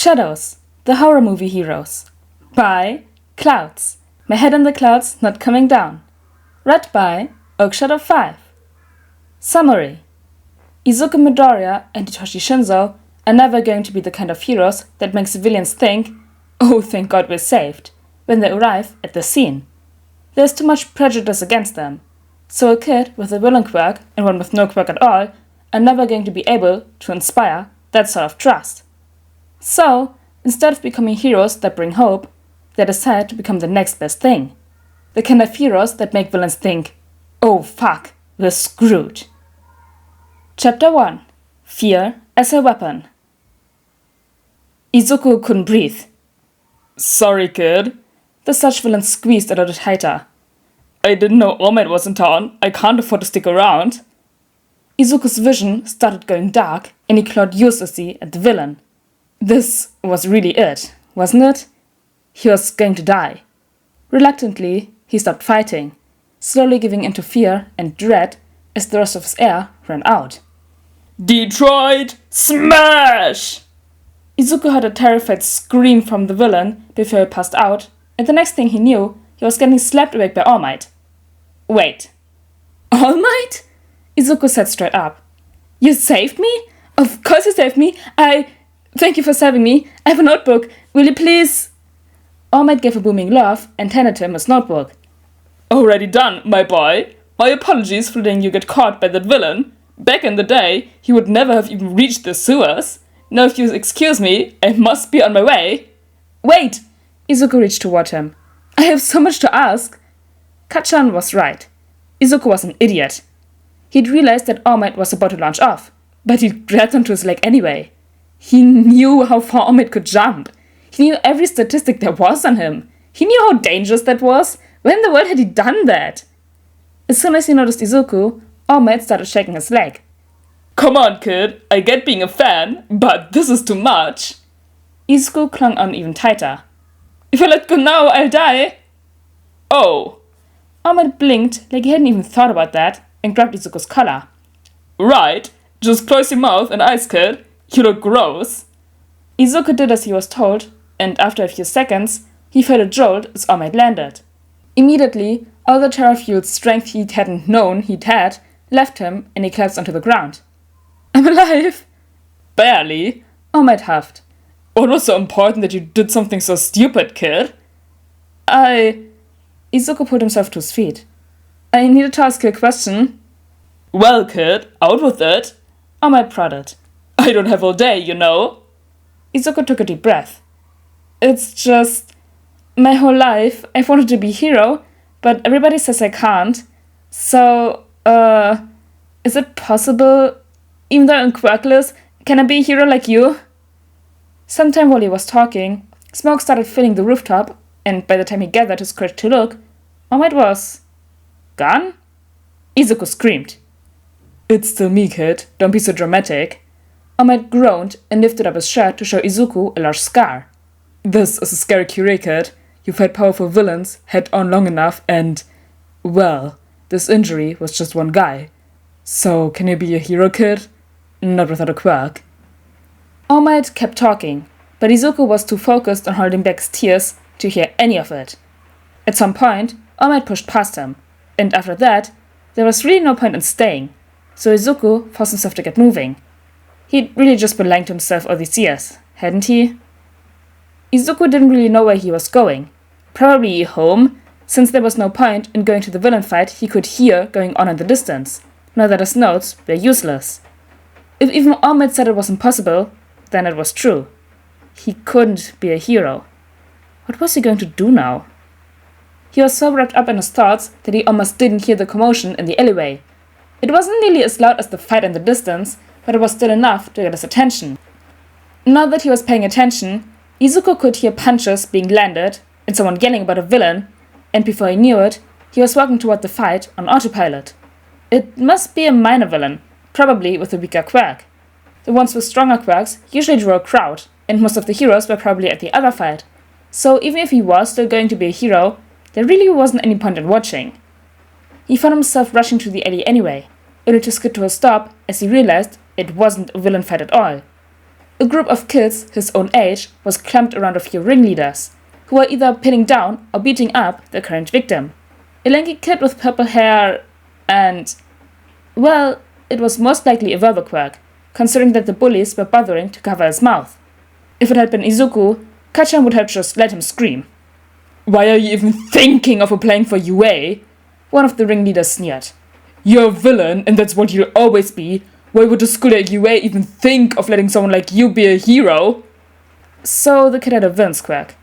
Shadows, the horror movie heroes. By Clouds. My Head in the Clouds Not Coming Down. Read by Oakshadow5. Summary. Izuku Midoriya and Hitoshi Shinzo are never going to be the kind of heroes that make civilians think, "Oh, thank God we're saved," when they arrive at the scene. There's too much prejudice against them, so a kid with a villain quirk and one with no quirk at all are never going to be able to inspire that sort of trust. So, instead of becoming heroes that bring hope, they decide to become the next best thing. The kind of heroes that make villains think, "Oh fuck, we're screwed." Chapter 1. Fear as a Weapon. Izuku couldn't breathe. "Sorry, kid." The such villain squeezed a little tighter. "I didn't know All Might was in town. I can't afford to stick around." Izuku's vision started going dark and he clawed uselessly at the villain. This was really it, wasn't it? He was going to die. Reluctantly, he stopped fighting, slowly giving in to fear and dread as the rest of his air ran out. "Detroit, smash!" Izuku heard a terrified scream from the villain before he passed out, and the next thing he knew, he was getting slapped awake by All Might. Wait. All Might? Izuku sat straight up. You saved me? Of course you saved me. Thank you for saving me. I have a notebook. Will you please? All Might gave a booming laugh and handed him his notebook. "Already done, my boy. My apologies for letting you get caught by that villain. Back in the day, he would never have even reached the sewers. Now if you excuse me, I must be on my way." Wait! Izuku reached toward him. I have so much to ask. Kachan was right. Izuku was an idiot. He'd realized that All Might was about to launch off, but he grabbed onto his leg anyway. He knew how far All Might could jump. He knew every statistic there was on him. He knew how dangerous that was. When in the world had he done that? As soon as he noticed Izuku, All Might started shaking his leg. "Come on, kid. I get being a fan, but this is too much." Izuku clung on even tighter. "If I let go now, I'll die." "Oh." All Might blinked like he hadn't even thought about that and grabbed Izuku's collar. "Right. Just close your mouth and eyes, kid. You look gross." Izuku did as he was told, and after a few seconds, he felt a jolt as All Might landed. Immediately, all the terror-fueled strength he hadn't known he'd had left him and he collapsed onto the ground. "I'm alive!" "Barely." All Might huffed. "What was so important that you did something so stupid, kid?" Izuku pulled himself to his feet. "I needed to ask you a question." "Well, kid, out with it." All Might prodded. "I don't have all day, you know." Izuku took a deep breath. "It's just, my whole life I've wanted to be a hero, but everybody says I can't. So, is it possible, even though I'm quirkless, can I be a hero like you?" Sometime while he was talking, smoke started filling the rooftop, and by the time he gathered his courage to look, All Might was gone? Izuku screamed. "It's still me, kid. Don't be so dramatic." All Might groaned and lifted up his shirt to show Izuku a large scar. "This is a scary cure, kid. You've had powerful villains head on long enough and, well, this injury was just one guy. So, can you be a hero, kid? Not without a quirk." All Might kept talking, but Izuku was too focused on holding back his tears to hear any of it. At some point, All Might pushed past him, and after that, there was really no point in staying, so Izuku forced himself to get moving. He'd really just been lying to himself all these years, hadn't he? Izuku didn't really know where he was going. Probably home, since there was no point in going to the villain fight he could hear going on in the distance, now that his notes were useless. If even All Might said it was impossible, then it was true. He couldn't be a hero. What was he going to do now? He was so wrapped up in his thoughts that he almost didn't hear the commotion in the alleyway. It wasn't nearly as loud as the fight in the distance, but it was still enough to get his attention. Now that he was paying attention, Izuku could hear punches being landed and someone yelling about a villain, and before he knew it, he was walking toward the fight on autopilot. It must be a minor villain, probably with a weaker quirk. The ones with stronger quirks usually draw a crowd, and most of the heroes were probably at the other fight. So even if he was still going to be a hero, there really wasn't any point in watching. He found himself rushing to the alley anyway, only to skid to a stop as he realized it wasn't a villain fight at all. A group of kids his own age was clumped around a few ringleaders, who were either pinning down or beating up the current victim. A lanky kid with purple hair and, well, it was most likely a verbal quirk, considering that the bullies were bothering to cover his mouth. If it had been Izuku, Kachan would have just let him scream. "Why are you even thinking of applying for UA?" One of the ringleaders sneered. "You're a villain, and that's what you'll always be. Why would a school at UA even think of letting someone like you be a hero?" So the kid had a villain's quirk.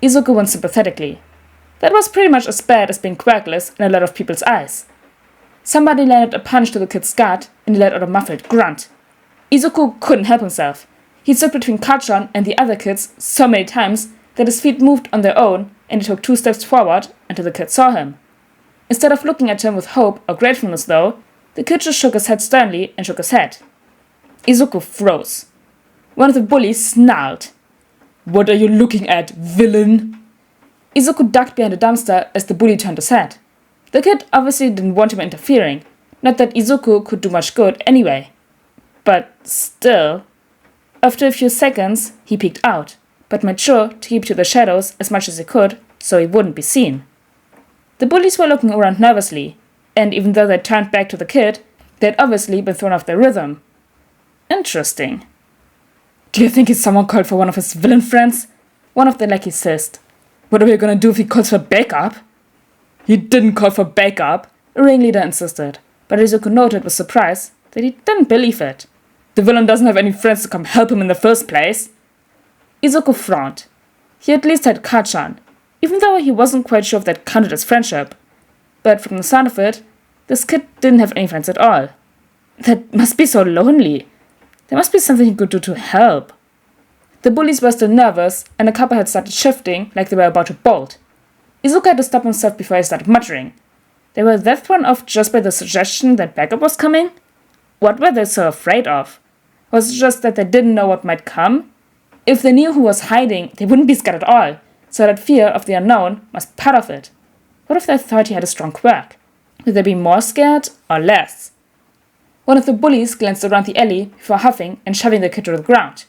Izuku went sympathetically. That was pretty much as bad as being quirkless in a lot of people's eyes. Somebody landed a punch to the kid's gut, and he let out a muffled grunt. Izuku couldn't help himself. He stood between Kachan and the other kids so many times that his feet moved on their own, and he took 2 steps forward until the kid saw him. Instead of looking at him with hope or gratefulness, though, the kid just shook his head sternly and shook his head. Izuku froze. One of the bullies snarled. "What are you looking at, villain?" Izuku ducked behind a dumpster as the bully turned his head. The kid obviously didn't want him interfering, not that Izuku could do much good anyway. But still. After a few seconds, he peeked out, but made sure to keep to the shadows as much as he could so he wouldn't be seen. The bullies were looking around nervously, and even though they turned back to the kid, they had obviously been thrown off their rhythm. Interesting. "Do you think it's someone called for one of his villain friends?" One of the lackeys hissed. "What are we gonna do if he calls for backup?" "He didn't call for backup," a ringleader insisted, but Izuku noted with surprise that he didn't believe it. "The villain doesn't have any friends to come help him in the first place." Izuku frowned. He at least had Kachan, even though he wasn't quite sure if that counted as friendship. But from the sound of it, this kid didn't have any friends at all. That must be so lonely. There must be something he could do to help. The bullies were still nervous, and a couple had started shifting like they were about to bolt. Izuku had to stop himself before he started muttering. They were that thrown off just by the suggestion that backup was coming? What were they so afraid of? Was it just that they didn't know what might come? If they knew who was hiding, they wouldn't be scared at all, so that fear of the unknown must be part of it. What if they thought he had a strong quirk? Would they be more scared or less? One of the bullies glanced around the alley before huffing and shoving the kid to the ground.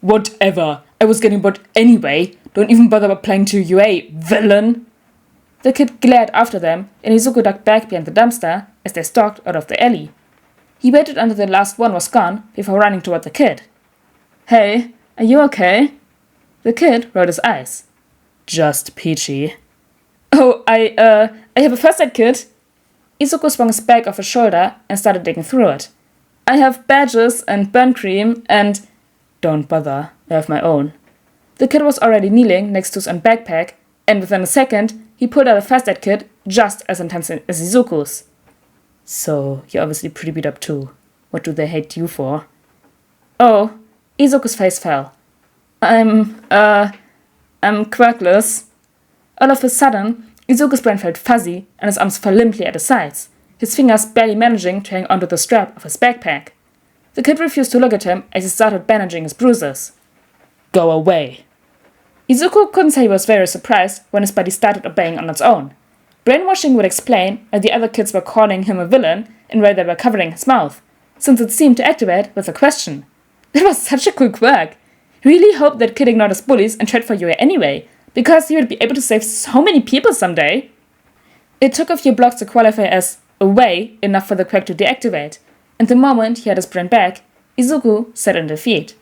"Whatever. I was getting bored anyway. Don't even bother applying to UA, villain." The kid glared after them, and Izuku ducked back behind the dumpster as they stalked out of the alley. He waited until the last one was gone before running toward the kid. "Hey, are you okay?" The kid rolled his eyes. "Just peachy." "Oh, I have a first aid kit." Izuku swung his bag off his shoulder and started digging through it. "I have badges and burn cream and—" "Don't bother, I have my own." The kid was already kneeling next to his own backpack, and within a second, he pulled out a first aid kit just as intense as Izuku's. "So, you're obviously pretty beat up too. What do they hate you for?" "Oh," Izuku's face fell. I'm quirkless." All of a sudden, Izuku's brain felt fuzzy and his arms fell limply at his sides, his fingers barely managing to hang onto the strap of his backpack. The kid refused to look at him as he started bandaging his bruises. "Go away." Izuku couldn't say he was very surprised when his body started obeying on its own. Brainwashing would explain why the other kids were calling him a villain and why they were covering his mouth, since it seemed to activate with a question. That was such a cool quirk. He really hoped that kid ignored his bullies and tried for UA anyway, because he would be able to save so many people someday. It took a few blocks to qualify as away enough for the quirk to deactivate, and the moment he had his brain back, Izuku sat in defeat.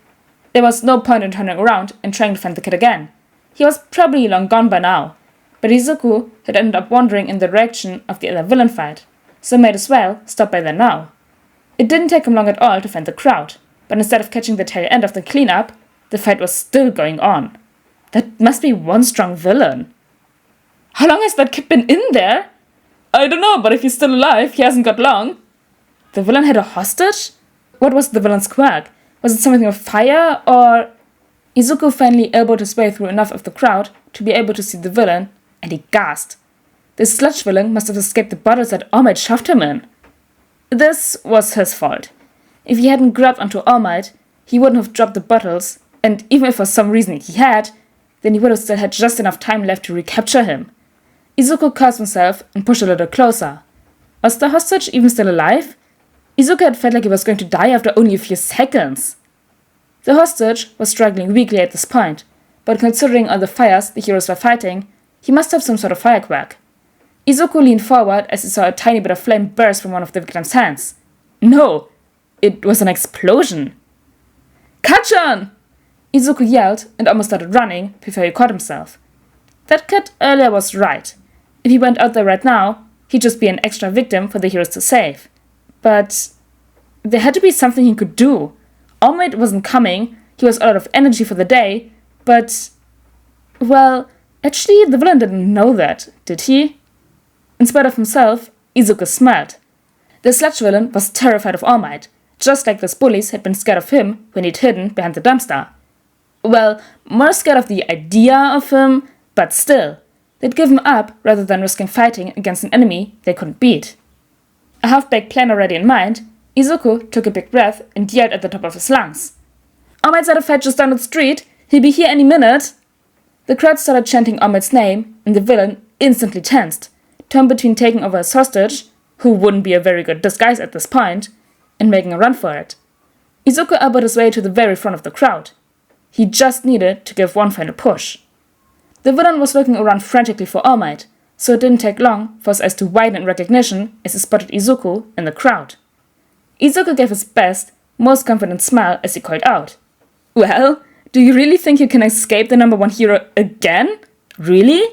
There was no point in turning around and trying to find the kid again. He was probably long gone by now, but Izuku had ended up wandering in the direction of the other villain fight, so might as well stop by there now. It didn't take him long at all to find the crowd, but instead of catching the tail end of the cleanup, the fight was still going on. That must be one strong villain. How long has that kid been in there? "I don't know, but if he's still alive, he hasn't got long." The villain had a hostage? What was the villain's quirk? Was it something with fire, or... Izuku finally elbowed his way through enough of the crowd to be able to see the villain, and he gasped. The sludge villain must have escaped the bottles that All Might shoved him in. This was his fault. If he hadn't grabbed onto All Might, he wouldn't have dropped the bottles, and even if for some reason he had, then he would have still had just enough time left to recapture him. Izuku cursed himself and pushed a little closer. Was the hostage even still alive? Izuku had felt like he was going to die after only a few seconds. The hostage was struggling weakly at this point, but considering all the fires the heroes were fighting, he must have some sort of fire quirk. Izuku leaned forward as he saw a tiny bit of flame burst from one of the victim's hands. No! It was an explosion! Kachan! Izuku yelled and almost started running before he caught himself. That kid earlier was right. If he went out there right now, he'd just be an extra victim for the heroes to save. But there had to be something he could do. All Might wasn't coming, he was out of energy for the day, but... well, actually the villain didn't know that, did he? In spite of himself, Izuku smiled. The sludge villain was terrified of All Might, just like those bullies had been scared of him when he'd hidden behind the dumpster. Well, more scared of the idea of him, but still, they'd give him up rather than risking fighting against an enemy they couldn't beat. A half-baked plan already in mind, Izuku took a big breath and yelled at the top of his lungs. All Might's at a fight just down the street, he'll be here any minute! The crowd started chanting All Might's name, and the villain instantly tensed, torn between taking over his hostage, who wouldn't be a very good disguise at this point, and making a run for it. Izuku elbowed his way to the very front of the crowd. He just needed to give one final push. The villain was looking around frantically for All Might, so it didn't take long for his eyes to widen in recognition as he spotted Izuku in the crowd. Izuku gave his best, most confident smile as he called out. Well, do you really think you can escape the number one hero again? Really?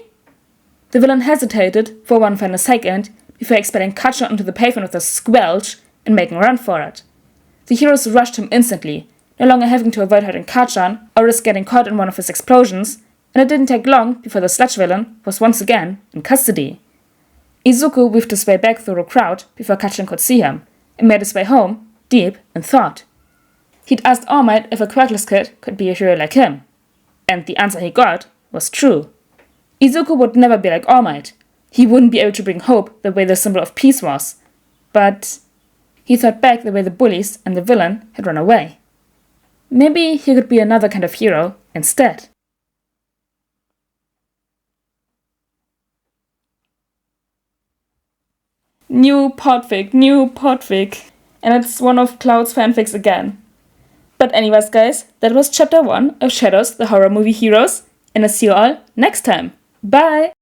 The villain hesitated for one final second before expelling Kachan onto the pavement with a squelch and making a run for it. The heroes rushed him instantly, no longer having to avoid hurting Kachan or risk getting caught in one of his explosions, and it didn't take long before the sludge villain was once again in custody. Izuku weaved his way back through the crowd before Kachan could see him, and made his way home, deep in thought. He'd asked All Might if a quirkless kid could be a hero like him, and the answer he got was true. Izuku would never be like All Might. He wouldn't be able to bring hope the way the symbol of peace was. But he thought back the way the bullies and the villain had run away. Maybe he could be another kind of hero instead. New podfic. And it's one of Cloud's fanfics again. But anyways guys, that was chapter 1 of Shadows, the horror movie heroes, and I'll see you all next time. Bye!